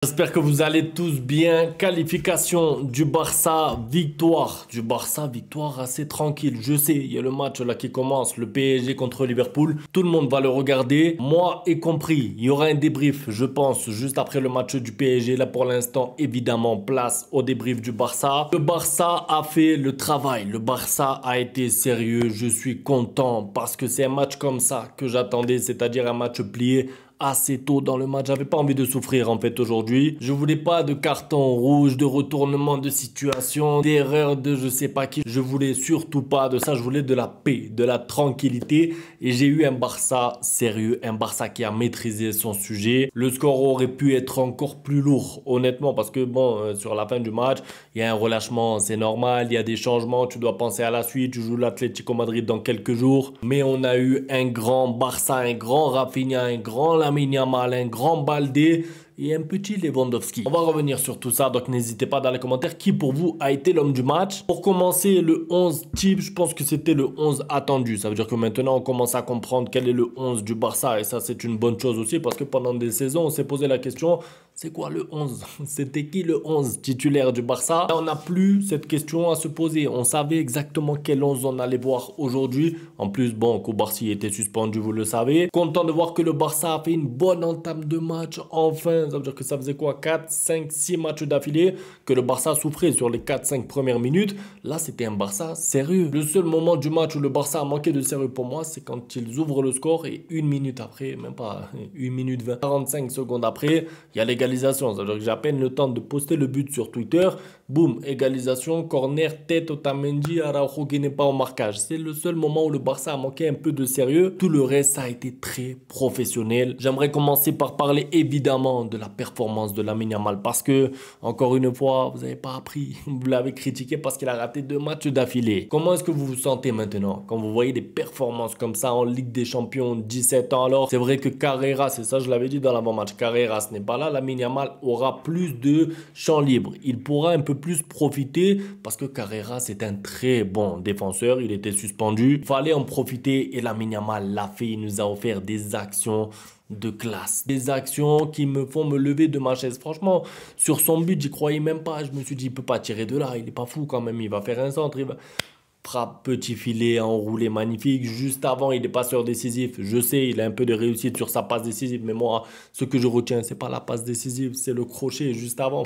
J'espère que vous allez tous bien. Qualification du Barça, victoire du Barça, victoire assez tranquille. Je sais, il y a le match là qui commence, le PSG contre Liverpool. Tout le monde va le regarder, moi y compris. Il y aura un débrief, je pense, juste après le match du PSG. Là pour l'instant, évidemment, place au débrief du Barça. Le Barça a fait le travail, le Barça a été sérieux. Je suis content parce que c'est un match comme ça que j'attendais, c'est-à-dire un match plié assez tôt dans le match. J'avais pas envie de souffrir en fait aujourd'hui. Je voulais pas de carton rouge, de retournement de situation, d'erreur de je sais pas qui. Je voulais surtout pas de ça. Je voulais de la paix, de la tranquillité. Et j'ai eu un Barça sérieux, un Barça qui a maîtrisé son sujet. Le score aurait pu être encore plus lourd, honnêtement, parce que bon, sur la fin du match, il y a un relâchement, c'est normal. Il y a des changements, tu dois penser à la suite. Tu joues l'Atlético Madrid dans quelques jours. Mais on a eu un grand Barça, un grand Rafinha, un grand Lamine Yamal, un grand Baldé et un petit Lewandowski. On va revenir sur tout ça, donc n'hésitez pas dans les commentaires qui pour vous a été l'homme du match. Pour commencer, le 11 type, je pense que c'était le 11 attendu. Ça veut dire que maintenant on commence à comprendre quel est le 11 du Barça et ça c'est une bonne chose aussi parce que pendant des saisons on s'est posé la question, c'est quoi le 11? C'était qui le 11 titulaire du Barça? Là, on n'a plus cette question à se poser. On savait exactement quel 11 on allait voir aujourd'hui. En plus, bon, Koubarsi était suspendu, vous le savez. Content de voir que le Barça a fait une bonne entame de match. Enfin, ça veut dire que ça faisait quoi? 4, 5, 6 matchs d'affilée que le Barça souffrait sur les 4-5 premières minutes. Là, c'était un Barça sérieux. Le seul moment du match où le Barça a manqué de sérieux pour moi, c'est quand ils ouvrent le score et une minute après, même pas 1 minute 20, 45 secondes après, il y a l'égalisation. Ça veut dire que j'ai à peine le temps de poster le but sur Twitter. Boum, égalisation, corner, tête, Otamendi, Araujo qui n'est pas au marquage. C'est le seul moment où le Barça a manqué un peu de sérieux. Tout le reste, ça a été très professionnel. J'aimerais commencer par parler évidemment de la performance de Lamine Yamal parce que, encore une fois, vous n'avez pas appris. Vous l'avez critiqué parce qu'il a raté 2 matchs d'affilée. Comment est-ce que vous vous sentez maintenant quand vous voyez des performances comme ça en Ligue des Champions, 17 ans alors? C'est vrai que Carrera, c'est ça je l'avais dit dans l'avant-match, Carrera ce n'est pas là. Lamine Yamal aura plus de champ libre. Il pourra un peu plus profiter parce que Carrera c'est un très bon défenseur. Il était suspendu. Il fallait en profiter et Lamine Yamal l'a fait. Il nous a offert des actions de classe. Des actions qui me font me lever de ma chaise. Franchement, sur son but, j'y croyais même pas. Je me suis dit, il peut pas tirer de là. Il est pas fou quand même. Il va faire un centre. Il va... Frappe, petit filet, enroulé, magnifique. Juste avant, il est passeur décisif. Je sais, il a un peu de réussite sur sa passe décisive. Mais moi, ce que je retiens, c'est pas la passe décisive, c'est le crochet juste avant.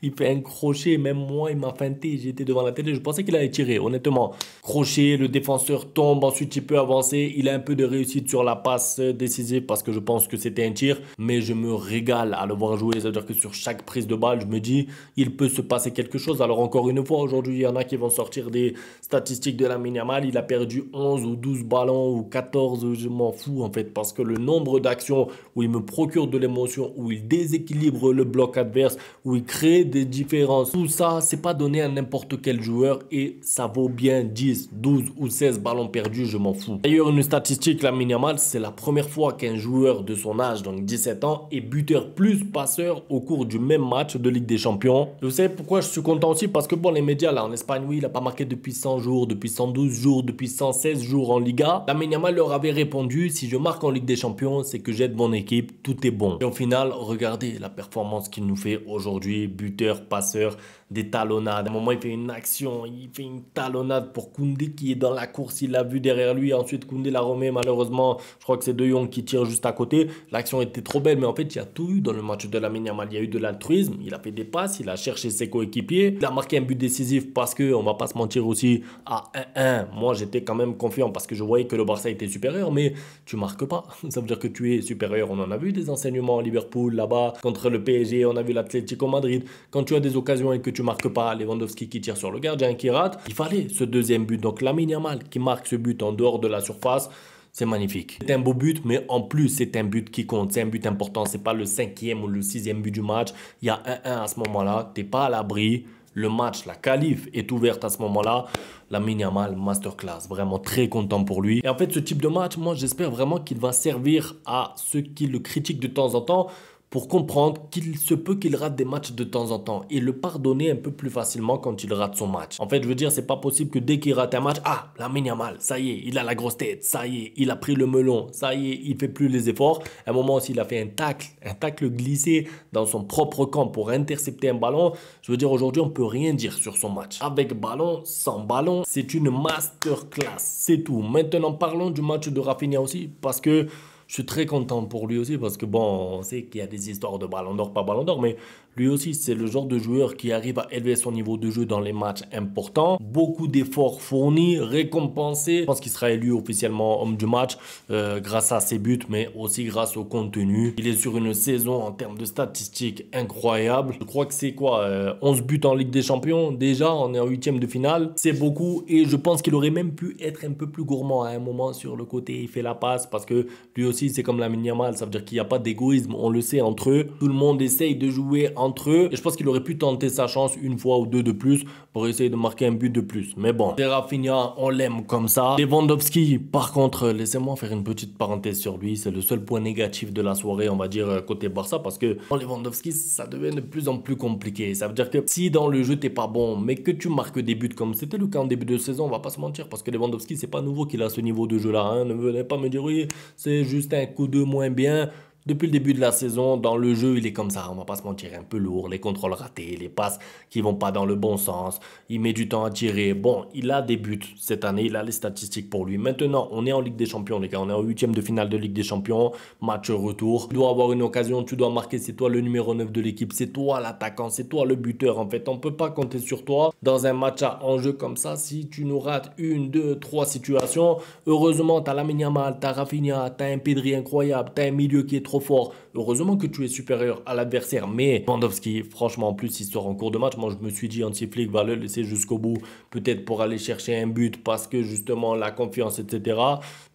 Il fait un crochet. Même moi, il m'a feinté. J'étais devant la télé. Je pensais qu'il allait tirer, honnêtement. Crochet, le défenseur tombe. Ensuite, il peut avancer. Il a un peu de réussite sur la passe décisive parce que je pense que c'était un tir. Mais je me régale à le voir jouer. C'est-à-dire que sur chaque prise de balle, je me dis, il peut se passer quelque chose. Alors, encore une fois, aujourd'hui, il y en a qui vont sortir des statistiques de Lamine Yamal, il a perdu 11 ou 12 ballons ou 14, je m'en fous en fait, parce que le nombre d'actions où il me procure de l'émotion, où il déséquilibre le bloc adverse, où il crée des différences, tout ça, c'est pas donné à n'importe quel joueur et ça vaut bien 10, 12 ou 16 ballons perdus, je m'en fous. D'ailleurs, une statistique, Lamine Yamal, c'est la première fois qu'un joueur de son âge, donc 17 ans, est buteur plus passeur au cours du même match de Ligue des Champions. Vous savez pourquoi je suis content aussi? Parce que bon, les médias là en Espagne, oui, il a pas marqué depuis 100 jours, depuis 112 jours, depuis 116 jours en Liga. Lamine Yamal leur avait répondu, si je marque en Ligue des Champions, c'est que j'aide mon équipe, tout est bon. Et au final, regardez la performance qu'il nous fait aujourd'hui, buteur, passeur, des talonnades. À un moment, il fait une action, il fait une talonnade pour Koundé qui est dans la course, il l'a vu derrière lui. Ensuite, Koundé l'a remet, malheureusement, je crois que c'est De Jong qui tire juste à côté. L'action était trop belle, mais en fait, il y a tout eu dans le match de Lamine Yamal. Il y a eu de l'altruisme, il a fait des passes, il a cherché ses coéquipiers, il a marqué un but décisif parce que, on va pas se mentir aussi, à 1-1, moi j'étais quand même confiant parce que je voyais que le Barça était supérieur, mais tu marques pas. Ça veut dire que tu es supérieur. On en a vu des enseignements à Liverpool, là-bas, contre le PSG, on a vu l'Atlético Madrid. Quand tu as des occasions et que tu marques pas, Lewandowski qui tire sur le gardien qui rate, il fallait ce deuxième but. Donc Lamine Yamal qui marque ce but en dehors de la surface, c'est magnifique. C'est un beau but, mais en plus, c'est un but qui compte. C'est un but important. C'est pas le 5e ou le 6e but du match. Il y a 1-1 à ce moment-là. Tu n'es pas à l'abri. Le match, la qualif est ouverte à ce moment-là. Lamine Yamal, masterclass. Vraiment très content pour lui. Et en fait, ce type de match, moi, j'espère vraiment qu'il va servir à ceux qui le critiquent de temps en temps pour comprendre qu'il se peut qu'il rate des matchs de temps en temps et le pardonner un peu plus facilement quand il rate son match. En fait, je veux dire, c'est pas possible que dès qu'il rate un match, ah, Lamine Yamal, ça y est, il a la grosse tête, ça y est, il a pris le melon, ça y est, il fait plus les efforts. À un moment aussi, il a fait un tacle glissé dans son propre camp pour intercepter un ballon. Je veux dire, aujourd'hui, on peut rien dire sur son match. Avec ballon, sans ballon, c'est une masterclass, c'est tout. Maintenant, parlons du match de Rafinha aussi, parce que je suis très content pour lui aussi, parce que bon, on sait qu'il y a des histoires de ballon d'or, pas ballon d'or, mais lui aussi, c'est le genre de joueur qui arrive à élever son niveau de jeu dans les matchs importants. Beaucoup d'efforts fournis, récompensés. Je pense qu'il sera élu officiellement homme du match grâce à ses buts, mais aussi grâce au contenu. Il est sur une saison en termes de statistiques incroyable. Je crois que c'est quoi 11 buts en Ligue des Champions. Déjà, on est en huitième de finale. C'est beaucoup et je pense qu'il aurait même pu être un peu plus gourmand à un moment sur le côté. Il fait la passe parce que lui aussi, c'est comme Lamine Yamal. Ça veut dire qu'il n'y a pas d'égoïsme. On le sait entre eux. Tout le monde essaye de jouer entre eux. Et je pense qu'il aurait pu tenter sa chance une fois ou deux de plus pour essayer de marquer un but de plus. Mais bon, c'est Rafinha, on l'aime comme ça. Lewandowski, par contre, laissez-moi faire une petite parenthèse sur lui. C'est le seul point négatif de la soirée, on va dire, côté Barça. Parce que Lewandowski, ça devient de plus en plus compliqué. Ça veut dire que si dans le jeu, t'es pas bon, mais que tu marques des buts comme c'était le cas en début de saison, on va pas se mentir. Parce que Lewandowski, c'est pas nouveau qu'il a ce niveau de jeu-là. Hein. Ne venez pas me dire, oui, c'est juste un coup de moins bien. Depuis le début de la saison, dans le jeu, il est comme ça, on va pas se mentir, un peu lourd, les contrôles ratés, les passes qui vont pas dans le bon sens, il met du temps à tirer. Bon, il a des buts cette année, il a les statistiques pour lui. Maintenant, on est en Ligue des Champions, les gars, on est en huitième de finale de Ligue des Champions, match retour. Tu dois avoir une occasion, tu dois marquer, c'est toi le numéro 9 de l'équipe, c'est toi l'attaquant, c'est toi le buteur. En fait, on peut pas compter sur toi dans un match à enjeu comme ça si tu nous rates une, deux, trois situations. Heureusement, t'as Lamine Yamal, t'as Rafinha, t'as un Pedri incroyable, t'as un milieu qui est trop fort. Heureusement que tu es supérieur à l'adversaire, mais Lewandowski, franchement, en plus, il sort en cours de match. Moi, je me suis dit, Hansi-Flick va le laisser jusqu'au bout, peut-être pour aller chercher un but parce que justement, la confiance, etc.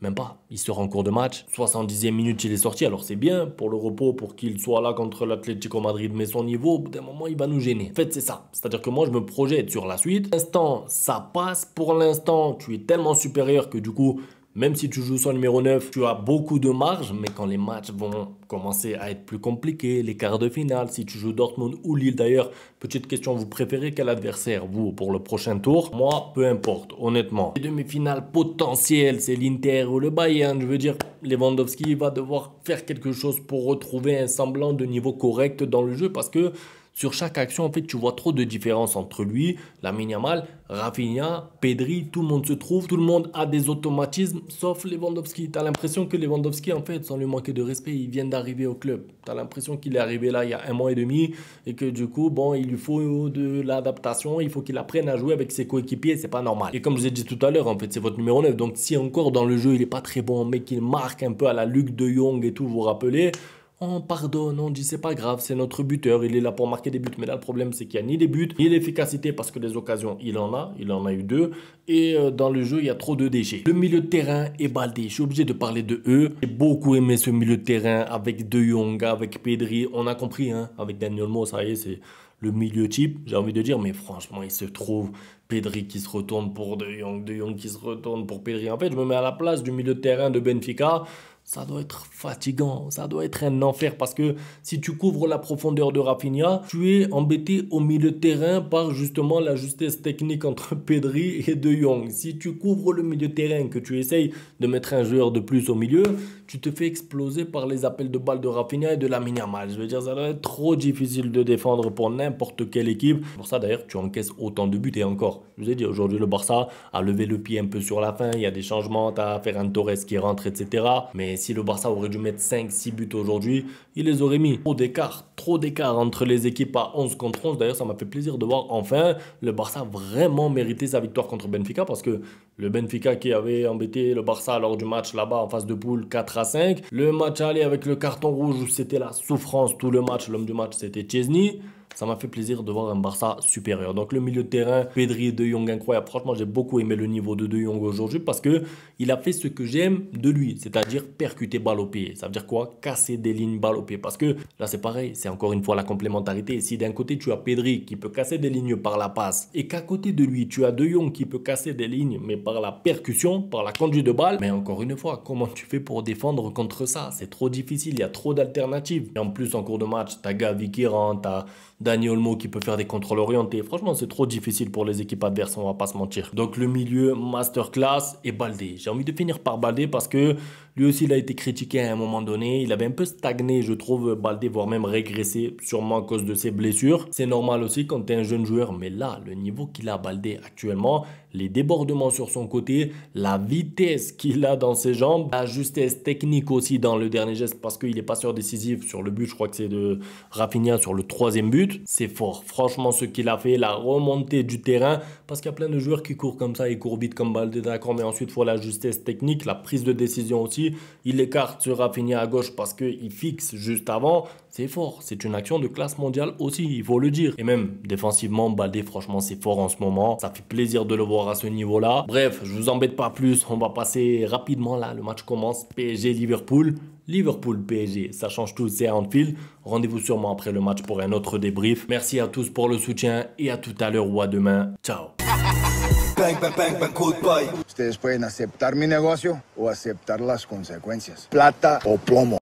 Même pas, il sort en cours de match. 70e minute, il est sorti. Alors, c'est bien pour le repos, pour qu'il soit là contre l'Atlético Madrid, mais son niveau, au bout d'un moment, il va nous gêner. En fait, c'est ça. C'est-à-dire que moi, je me projette sur la suite. Pour l'instant, ça passe. Pour l'instant, tu es tellement supérieur que du coup, même si tu joues son numéro 9, tu as beaucoup de marge, mais quand les matchs vont commencer à être plus compliqués, les quarts de finale, si tu joues Dortmund ou Lille d'ailleurs, petite question, vous préférez quel adversaire, vous, pour le prochain tour? Moi, peu importe, honnêtement. Les demi-finales potentielles, c'est l'Inter ou le Bayern, je veux dire, Lewandowski va devoir faire quelque chose pour retrouver un semblant de niveau correct dans le jeu parce que sur chaque action, en fait, tu vois trop de différence entre lui, Lamine Yamal, Rafinha, Pedri, tout le monde se trouve, tout le monde a des automatismes, sauf Lewandowski. Tu as l'impression que Lewandowski, en fait, sans lui manquer de respect, il vient d'arriver au club. Tu as l'impression qu'il est arrivé là il y a un mois et demi et que du coup, bon, il lui faut de l'adaptation, il faut qu'il apprenne à jouer avec ses coéquipiers, c'est pas normal. Et comme je vous ai dit tout à l'heure, en fait, c'est votre numéro 9. Donc, si encore dans le jeu, il n'est pas très bon, mais qu'il marque un peu à la Luc de Jong et tout, vous vous rappelez, on pardonne, on dit c'est pas grave, c'est notre buteur, il est là pour marquer des buts. Mais là, le problème, c'est qu'il n'y a ni des buts, ni l'efficacité parce que les occasions, il en a eu deux. Et dans le jeu, il y a trop de déchets. Le milieu de terrain est Baldé, je suis obligé de parler de eux. J'ai beaucoup aimé ce milieu de terrain avec De Jong, avec Pedri. On a compris, hein, avec Daniel Mo, ça y est, c'est le milieu type, j'ai envie de dire. Mais franchement, il se trouve Pedri qui se retourne pour De Jong qui se retourne pour Pedri. En fait, je me mets à la place du milieu de terrain de Benfica. Ça doit être fatigant, ça doit être un enfer parce que si tu couvres la profondeur de Rafinha, tu es embêté au milieu de terrain par justement la justesse technique entre Pedri et De Jong. Si tu couvres le milieu de terrain, que tu essayes de mettre un joueur de plus au milieu, tu te fais exploser par les appels de balles de Rafinha et de Lamine Yamal. Je veux dire, ça doit être trop difficile de défendre pour n'importe quelle équipe. Pour ça d'ailleurs, tu encaisses autant de buts et encore. Je vous ai dit, aujourd'hui le Barça a levé le pied un peu sur la fin, il y a des changements, tu as Ferran Torres qui rentre, etc. Mais si le Barça aurait dû mettre 5-6 buts aujourd'hui, il les aurait mis. Trop d'écart entre les équipes à 11 contre 11. D'ailleurs, ça m'a fait plaisir de voir enfin le Barça vraiment mériter sa victoire contre Benfica parce que le Benfica qui avait embêté le Barça lors du match là-bas en phase de poule 4-5. Le match aller avec le carton rouge, c'était la souffrance tout le match. L'homme du match, c'était Chesney. ça m'a fait plaisir de voir un Barça supérieur. Donc le milieu de terrain, Pedri et De Jong incroyable. Franchement, j'ai beaucoup aimé le niveau de De Jong aujourd'hui parce que il a fait ce que j'aime de lui, c'est-à-dire percuter balle au pied. Ça veut dire quoi? Casser des lignes balle au pied. Parce que là, c'est pareil, c'est encore une fois la complémentarité. Si d'un côté, tu as Pedri qui peut casser des lignes par la passe et qu'à côté de lui, tu as De Jong qui peut casser des lignes, mais par la percussion, par la conduite de balle, mais encore une fois, comment tu fais pour défendre contre ça? C'est trop difficile, il y a trop d'alternatives. Et en plus, en cours de match, t'as Gavi qui rentre, t'as Dani Olmo qui peut faire des contrôles orientés. Franchement, c'est trop difficile pour les équipes adverses, on va pas se mentir. Donc le milieu, masterclass et Baldé. J'ai envie de finir par Baldé parce que lui aussi, il a été critiqué à un moment donné. Il avait un peu stagné, je trouve, Baldé, voire même régressé, sûrement à cause de ses blessures. C'est normal aussi quand tu es un jeune joueur, mais là, le niveau qu'il a Baldé actuellement, les débordements sur son côté, la vitesse qu'il a dans ses jambes, la justesse technique aussi dans le dernier geste parce qu'il est passeur décisif sur le but, je crois que c'est de Rafinha sur le 3e but. C'est fort. Franchement, ce qu'il a fait, la remontée du terrain, parce qu'il y a plein de joueurs qui courent comme ça, ils courent vite comme Baldé, d'accord, mais ensuite, il faut la justesse technique, la prise de décision aussi. Il écarte sur Rafinha à gauche parce qu'il fixe juste avant. C'est fort. C'est une action de classe mondiale aussi, il faut le dire. Et même défensivement, Baldé, franchement, c'est fort en ce moment. Ça fait plaisir de le voir à ce niveau-là. Bref, je vous embête pas plus. On va passer rapidement là. Le match commence. PSG-Liverpool. Liverpool-PSG, ça change tout, c'est à Anfield. Rendez-vous sûrement après le match pour un autre débrief. Merci à tous pour le soutien et à tout à l'heure ou à demain. Ciao. Bang, bang, bang, bang, goodbye. Ustedes pueden aceptar mi negocio o aceptar las consecuencias. Plata o plomo.